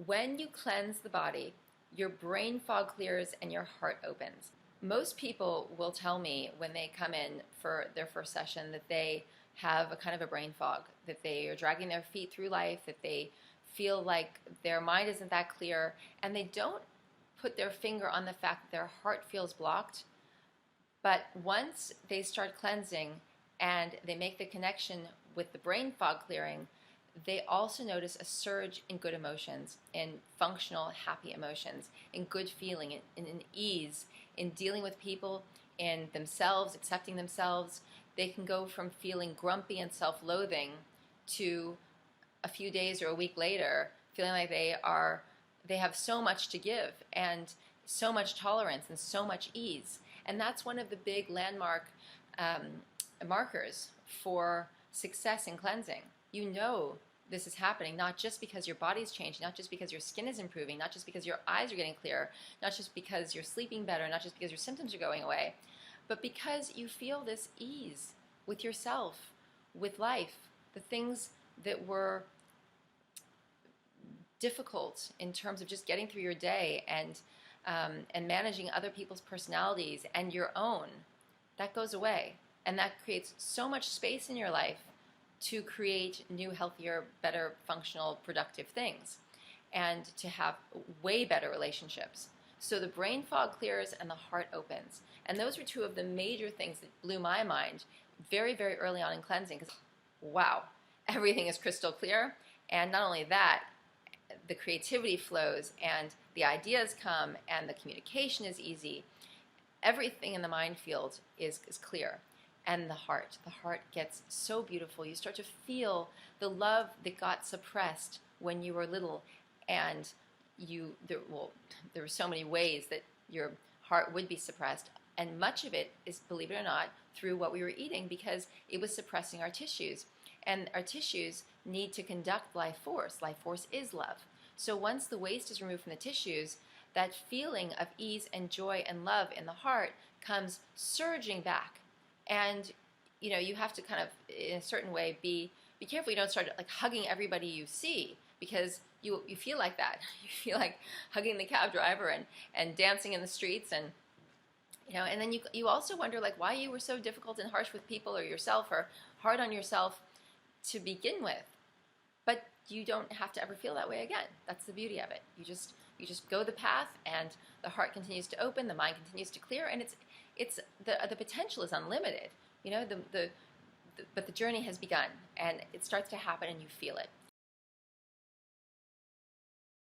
When you cleanse the body, your brain fog clears and your heart opens. Most people will tell me when they come in for their first session that they have a kind of a brain fog, that they are dragging their feet through life, that they feel like their mind isn't that clear, and they don't put their finger on the fact that their heart feels blocked. But once they start cleansing and they make the connection with the brain fog clearing, they also notice a surge in good emotions, in functional, happy emotions, in good feeling, in ease, in dealing with people, in themselves, accepting themselves. They can go from feeling grumpy and self-loathing to a few days or a week later feeling like they have so much to give and so much tolerance and so much ease. And that's one of the big landmark markers for success in cleansing. You know this is happening not just because your body's changing, not just because your skin is improving, not just because your eyes are getting clearer, not just because you're sleeping better, not just because your symptoms are going away, but because you feel this ease with yourself, with life. The things that were difficult in terms of just getting through your day and managing other people's personalities and your own, that goes away. And that creates so much space in your life to create new, healthier, better, functional, productive things and to have way better relationships. So the brain fog clears and the heart opens. And those were two of the major things that blew my mind very, very early on in cleansing, because wow, everything is crystal clear. And not only that, the creativity flows and the ideas come and the communication is easy. Everything in the mind field is clear. And the heart gets so beautiful. You start to feel the love that got suppressed when you were little, and there were so many ways that your heart would be suppressed, and much of it is, believe it or not, through what we were eating, because it was suppressing our tissues, and our tissues need to conduct life force. Life force is love. So once the waste is removed from the tissues, that feeling of ease and joy and love in the heart comes surging back. And you have to kind of, in a certain way, be careful you don't start like hugging everybody you see, because you feel like that. You feel like hugging the cab driver and dancing in the streets, and and then you also wonder like why you were so difficult and harsh with people or yourself, or hard on yourself to begin with. But you don't have to ever feel that way again. That's the beauty of it. You just go the path, and the heart continues to open, the mind continues to clear, and it's the potential is unlimited. But the journey has begun, and it starts to happen, and you feel it.